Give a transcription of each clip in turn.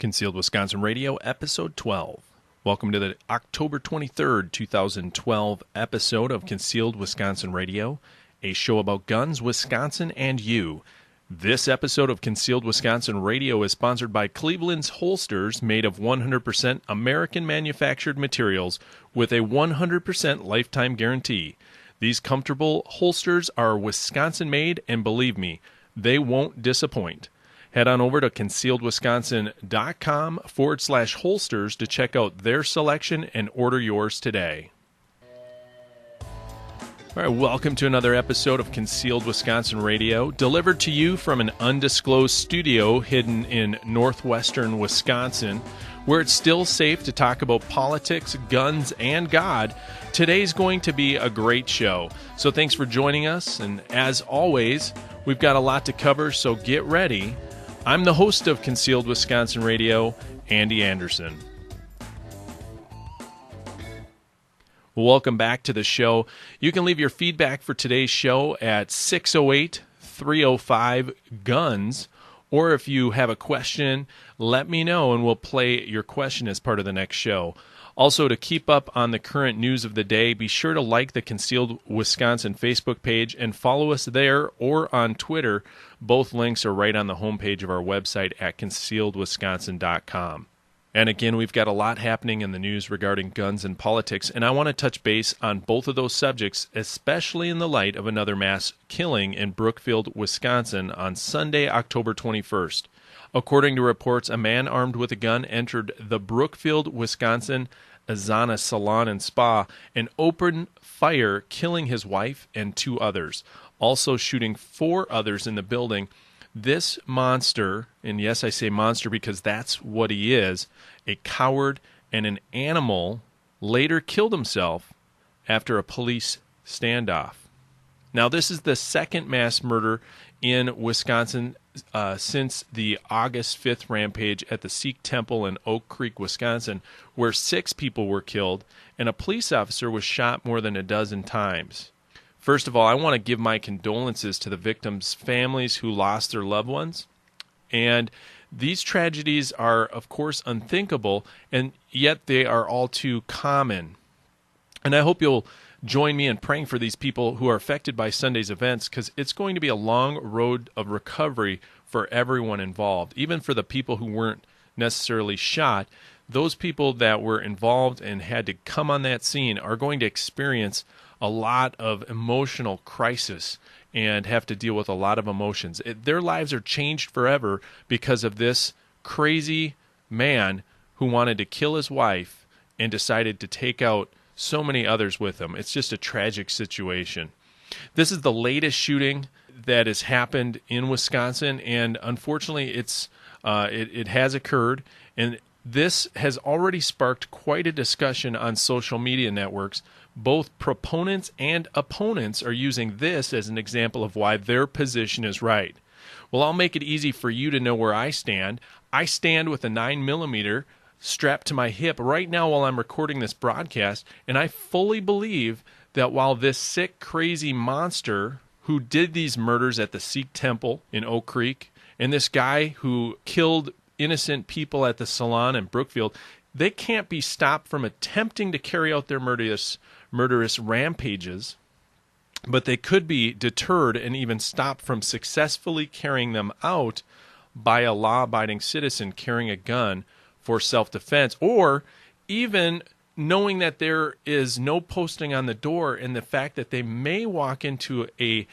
Concealed Wisconsin Radio, Episode 12. Welcome to the October 23rd, 2012 episode of Concealed Wisconsin Radio, a show about guns, Wisconsin, and you. This episode of Concealed Wisconsin Radio is sponsored by Cleveland's Holsters, made of 100% American-manufactured materials with a 100% lifetime guarantee. These comfortable holsters are Wisconsin-made, and believe me, they won't disappoint. Head on over to concealedwisconsin.com/holsters to check out their selection and order yours today. All right, welcome to another episode of Concealed Wisconsin Radio, delivered to you from an undisclosed studio hidden in northwestern Wisconsin, where it's still safe to talk about politics, guns, and God. Today's going to be a great show, so thanks for joining us, and as always, we've got a lot to cover, so get ready. I'm the host of Concealed Wisconsin Radio, Andy Anderson. Welcome back to the show. You can leave your feedback for today's show at 608-305-GUNS, or if you have a question, let me know and we'll play your question as part of the next show. Also, to keep up on the current news of the day, be sure to like the Concealed Wisconsin Facebook page and follow us there or on Twitter. Both links are right on the homepage of our website at concealedwisconsin.com. And again, we've got a lot happening in the news regarding guns and politics, and I want to touch base on both of those subjects, especially in the light of another mass killing in Brookfield, Wisconsin on Sunday, October 21st. According to reports, a man armed with a gun entered the Brookfield, Wisconsin Salon and Spa and opened fire, killing his wife and two others, also shooting four others in the building. This monster, and yes, I say monster because that's what he is, a coward and an animal, later killed himself after a police standoff. Now, this is the second mass murder in Wisconsin since the August 5th rampage at the Sikh Temple in Oak Creek, Wisconsin, where 6 people were killed and a police officer was shot more than a dozen times. First of all, I want to give my condolences to the victims' families who lost their loved ones. And these tragedies are, of course, unthinkable, and yet they are all too common. And I hope you'll join me in praying for these people who are affected by Sunday's events, because it's going to be a long road of recovery for everyone involved, even for the people who weren't necessarily shot. Those people that were involved and had to come on that scene are going to experience a lot of emotional crisis and have to deal with a lot of emotions. Their lives are changed forever because of this crazy man who wanted to kill his wife and decided to take out so many others with him. It's just a tragic situation. This is the latest shooting that has happened in Wisconsin, and unfortunately it has occurred, and this has already sparked quite a discussion on social media networks. Both proponents and opponents are using this as an example of why their position is right. Well, I'll make it easy for you to know where I stand. I stand with a 9mm strapped to my hip right now while I'm recording this broadcast, and I fully believe that while this sick, crazy monster who did these murders at the Sikh Temple in Oak Creek, and this guy who killed innocent people at the salon in Brookfield, they can't be stopped from attempting to carry out their murderous rampages, but they could be deterred and even stopped from successfully carrying them out by a law-abiding citizen carrying a gun for self-defense, or even knowing that there is no posting on the door and the fact that they may walk into a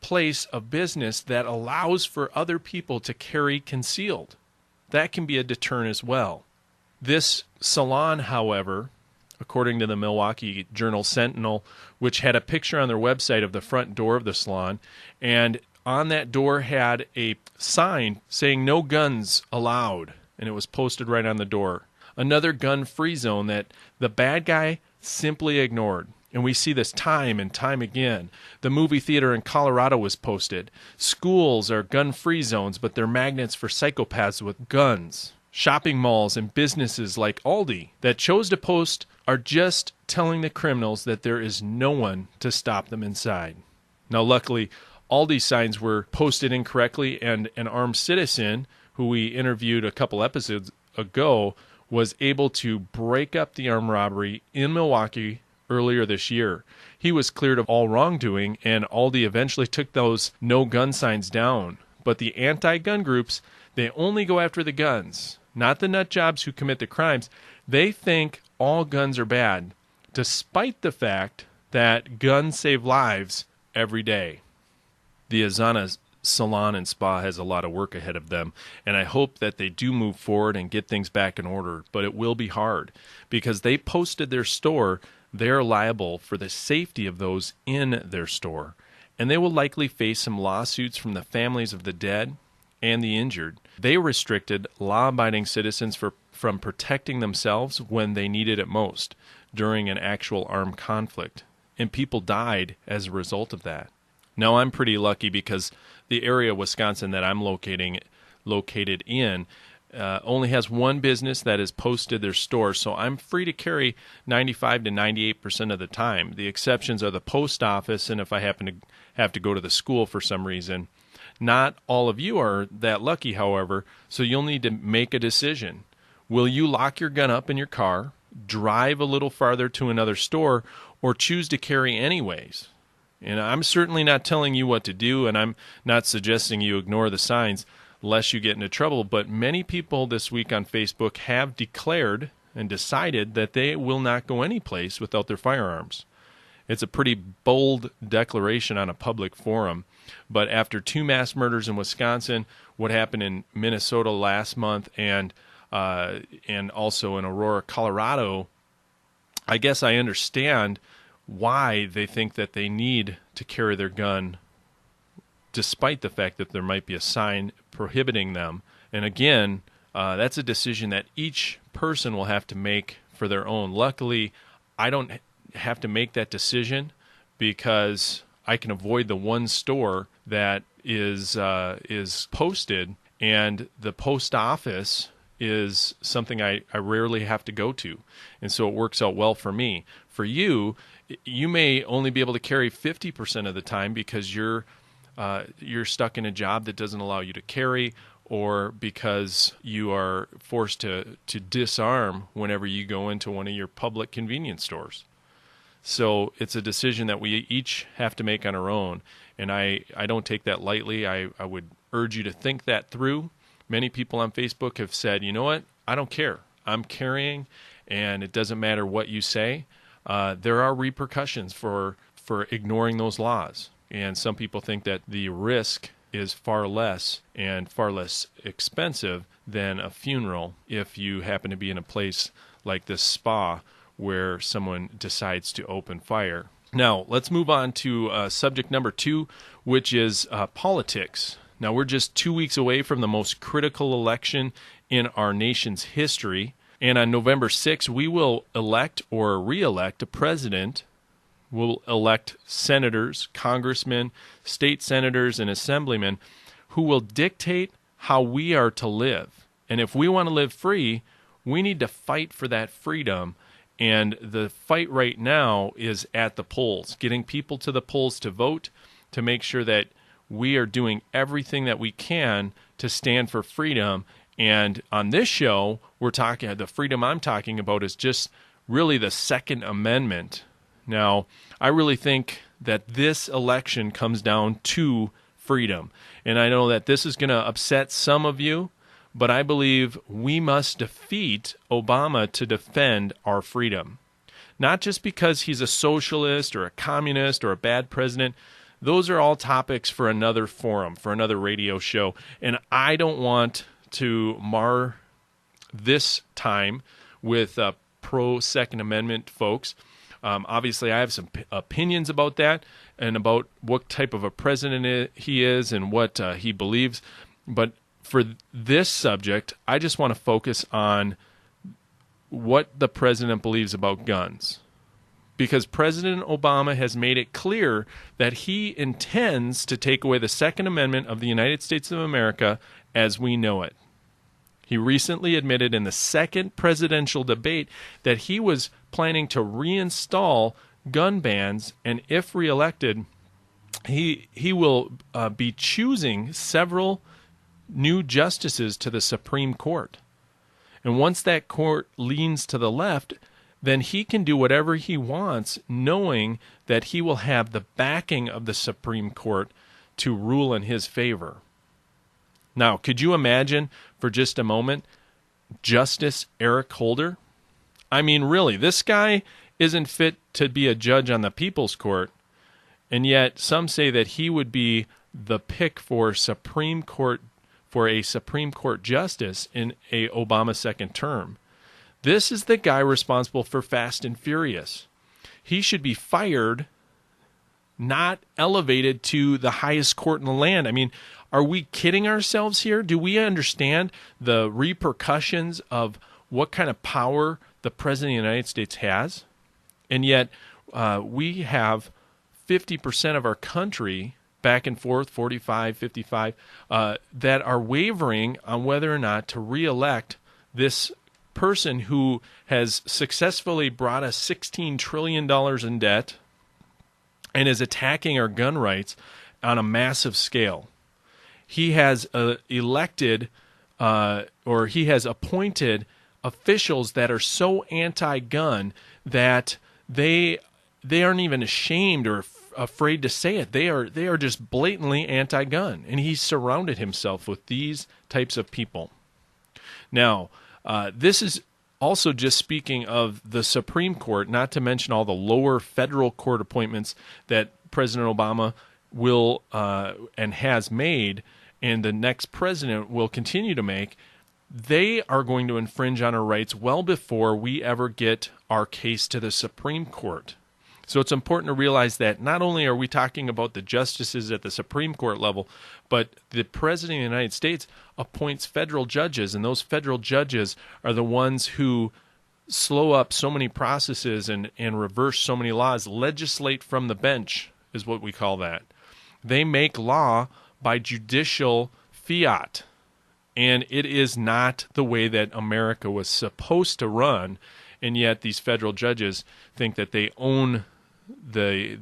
place of business that allows for other people to carry concealed. That can be a deterrent as well. This salon, however, according to the Milwaukee journal Sentinal, which had a picture on their website of the front door of the salon, and on that door had a sign saying no guns allowed, and it was posted right on the door. Another gun-free zone that the bad guy simply ignored. And we see this time and time again. The movie theater in Colorado was posted. Schools are gun-free zones, but they're magnets for psychopaths with guns. Shopping malls and businesses like Aldi that chose to post are just telling the criminals that there is no one to stop them inside. Now, luckily, Aldi signs were posted incorrectly, and an armed citizen who we interviewed a couple episodes ago was able to break up the armed robbery in Milwaukee earlier this year. He was cleared of all wrongdoing, and Aldi eventually took those no gun signs down. But the anti-gun groups, they only go after the guns, not the nut jobs who commit the crimes. They think all guns are bad, despite the fact that guns save lives every day. The Asana Salon and Spa has a lot of work ahead of them, and I hope that they do move forward and get things back in order, but it will be hard because they posted their store. They're liable for the safety of those in their store, and they will likely face some lawsuits from the families of the dead and the injured. They restricted law-abiding citizens from protecting themselves when they needed it most during an actual armed conflict, and people died as a result of that. Now, I'm pretty lucky because the area of Wisconsin that I'm located in only has one business that has posted their store, so I'm free to carry 95 to 98% of the time. The exceptions are the post office, and if I happen to have to go to the school for some reason. Not all of you are that lucky, however, so you'll need to make a decision. Will you lock your gun up in your car, drive a little farther to another store, or choose to carry anyways? And I'm certainly not telling you what to do, and I'm not suggesting you ignore the signs lest you get into trouble, but many people this week on Facebook have declared and decided that they will not go anyplace without their firearms. It's a pretty bold declaration on a public forum, but after 2 mass murders in Wisconsin, what happened in Minnesota last month, and also in Aurora, Colorado, I guess I understand why they think that they need to carry their gun despite the fact that there might be a sign prohibiting them. And again, that's a decision that each person will have to make for their own. Luckily, I don't have to make that decision because I can avoid the one store that is posted, and the post office is something I rarely have to go to. And so it works out well for me. For you, you may only be able to carry 50% of the time because you're stuck in a job that doesn't allow you to carry, or because you are forced to disarm whenever you go into one of your public convenience stores. So it's a decision that we each have to make on our own, and I don't take that lightly. I would urge you to think that through. Many people on Facebook have said, you know what, I don't care. I'm carrying, and it doesn't matter what you say. There are repercussions for ignoring those laws. And some people think that the risk is far less and far less expensive than a funeral if you happen to be in a place like this spa where someone decides to open fire. Now, let's move on to subject number 2, which is politics. Now, we're just 2 weeks away from the most critical election in our nation's history. And on November 6th, we will elect or re-elect a president. We'll elect senators, congressmen, state senators, and assemblymen who will dictate how we are to live. And if we want to live free, we need to fight for that freedom. And the fight right now is at the polls, getting people to the polls to vote, to make sure that we are doing everything that we can to stand for freedom. And on this show, the freedom I'm talking about is just really the Second Amendment. Now, I really think that this election comes down to freedom. And I know that this is going to upset some of you, but I believe we must defeat Obama to defend our freedom. Not just because he's a socialist or a communist or a bad president. Those are all topics for another forum, for another radio show. And I don't want to mar this time with pro-Second Amendment folks. Obviously, I have some opinions about that and about what type of a president he is and what he believes. But for this subject, I just want to focus on what the president believes about guns. Because President Obama has made it clear that he intends to take away the Second Amendment of the United States of America as we know it. He recently admitted in the second presidential debate that he was planning to reinstall gun bans, and if reelected, he will be choosing several new justices to the Supreme Court. And once that court leans to the left, then he can do whatever he wants, knowing that he will have the backing of the Supreme Court to rule in his favor. Now, could you imagine for just a moment Justice Eric Holder? I mean, really, this guy isn't fit to be a judge on the People's Court, and yet some say that he would be the pick for a Supreme Court justice in a Obama second term. This is the guy responsible for Fast and Furious. He should be fired, not elevated to the highest court in the land. I mean, are we kidding ourselves here? Do we understand the repercussions of what kind of power the President of the United States has? And yet we have 50% of our country, back and forth, 45, 55, that are wavering on whether or not to reelect this person who has successfully brought us $16 trillion in debt and is attacking our gun rights on a massive scale. He has elected or he has appointed officials that are so anti-gun that they aren't even ashamed or afraid to say it. They are just blatantly anti-gun, and he's surrounded himself with these types of people. Now, this is also just speaking of the Supreme Court, not to mention all the lower federal court appointments that President Obama will and has made, and the next president will continue to make. They are going to infringe on our rights well before we ever get our case to the Supreme Court. So it's important to realize that not only are we talking about the justices at the Supreme Court level, but the President of the United States appoints federal judges, and those federal judges are the ones who slow up so many processes and reverse so many laws. Legislate from the bench is what we call that. They make law by judicial fiat, and it is not the way that America was supposed to run, and yet these federal judges think that they own the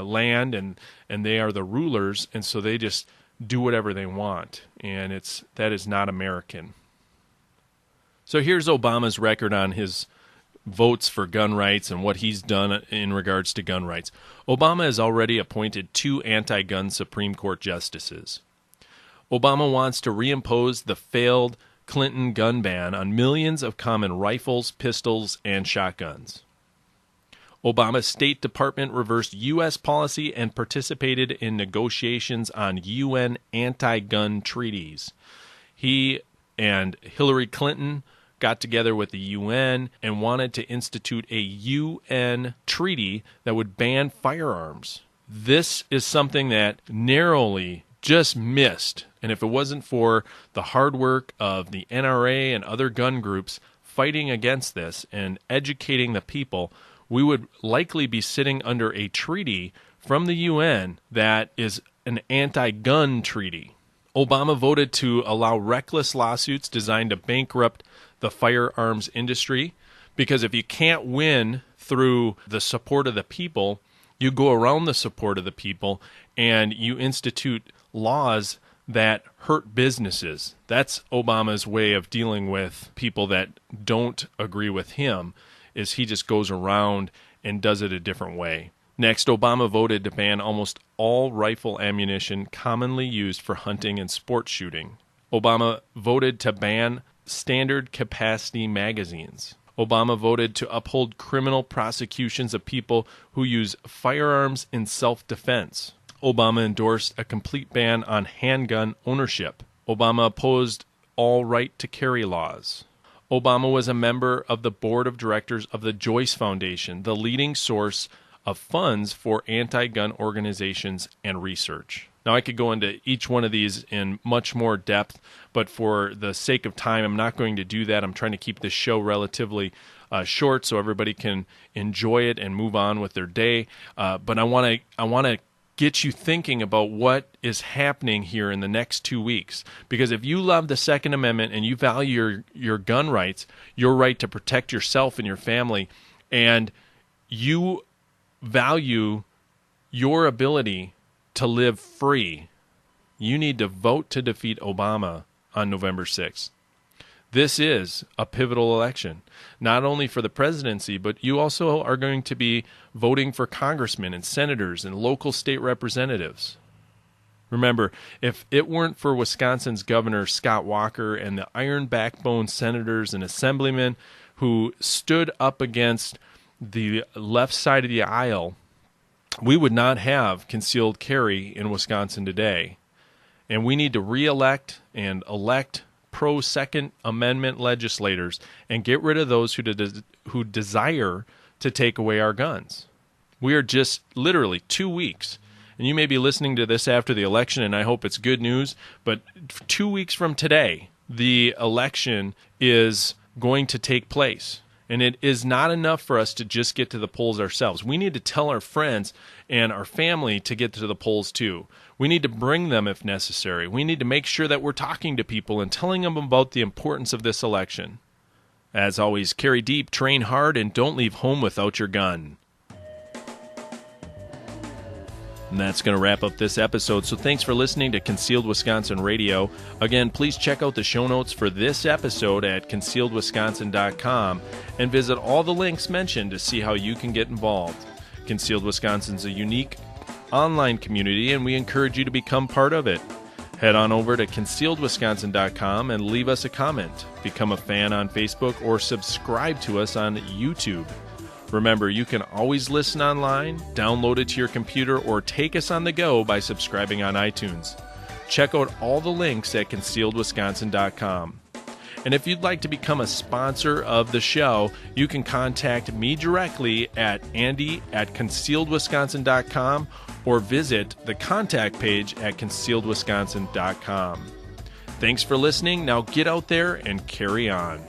land and they are the rulers, and so they just do whatever they want, and that is not American. So here's Obama's record on his votes for gun rights and what he's done in regards to gun rights. Obama has already appointed 2 anti-gun Supreme Court justices. Obama wants to reimpose the failed Clinton gun ban on millions of common rifles, pistols, and shotguns. Obama's State Department reversed U.S. policy and participated in negotiations on UN anti-gun treaties. He and Hillary Clinton got together with the UN and wanted to institute a UN treaty that would ban firearms. This is something that narrowly just missed, and if it wasn't for the hard work of the NRA and other gun groups fighting against this and educating the people, we would likely be sitting under a treaty from the UN that is an anti-gun treaty. Obama voted to allow reckless lawsuits designed to bankrupt the firearms industry, because if you can't win through the support of the people, you go around the support of the people and you institute laws that hurt businesses. That's Obama's way of dealing with people that don't agree with him, is he just goes around and does it a different way. Next, Obama voted to ban almost all rifle ammunition commonly used for hunting and sport shooting. Obama voted to ban standard capacity magazines. Obama voted to uphold criminal prosecutions of people who use firearms in self-defense. Obama endorsed a complete ban on handgun ownership. Obama opposed all right to carry laws. Obama was a member of the board of directors of the Joyce Foundation, the leading source of funds for anti-gun organizations and research. Now, I could go into each one of these in much more depth, but for the sake of time, I'm not going to do that. I'm trying to keep this show relatively short so everybody can enjoy it and move on with their day. But I want to get you thinking about what is happening here in the next 2 weeks. Because if you love the Second Amendment and you value your gun rights, your right to protect yourself and your family, and you value your ability to live free, you need to vote to defeat Obama on November 6th. This is a pivotal election, not only for the presidency, but you also are going to be voting for congressmen and senators and local state representatives. Remember, if it weren't for Wisconsin's Governor Scott Walker and the iron backbone senators and assemblymen who stood up against the left side of the aisle, we would not have concealed carry in Wisconsin today. And we need to re-elect and elect pro-Second Amendment legislators and get rid of those who desire to take away our guns. We are just literally 2 weeks, and you may be listening to this after the election, and I hope it's good news, but 2 weeks from today, the election is going to take place. And it is not enough for us to just get to the polls ourselves. We need to tell our friends and our family to get to the polls too. We need to bring them if necessary. We need to make sure that we're talking to people and telling them about the importance of this election. As always, carry deep, train hard, and don't leave home without your gun. And that's going to wrap up this episode. So thanks for listening to Concealed Wisconsin Radio. Again, please check out the show notes for this episode at concealedwisconsin.com and visit all the links mentioned to see how you can get involved. Concealed Wisconsin is a unique online community, and we encourage you to become part of it. Head on over to concealedwisconsin.com and leave us a comment. Become a fan on Facebook or subscribe to us on YouTube. Remember, you can always listen online, download it to your computer, or take us on the go by subscribing on iTunes. Check out all the links at concealedwisconsin.com. And if you'd like to become a sponsor of the show, you can contact me directly at andy@concealedwisconsin.com or visit the contact page at concealedwisconsin.com. Thanks for listening. Now get out there and carry on.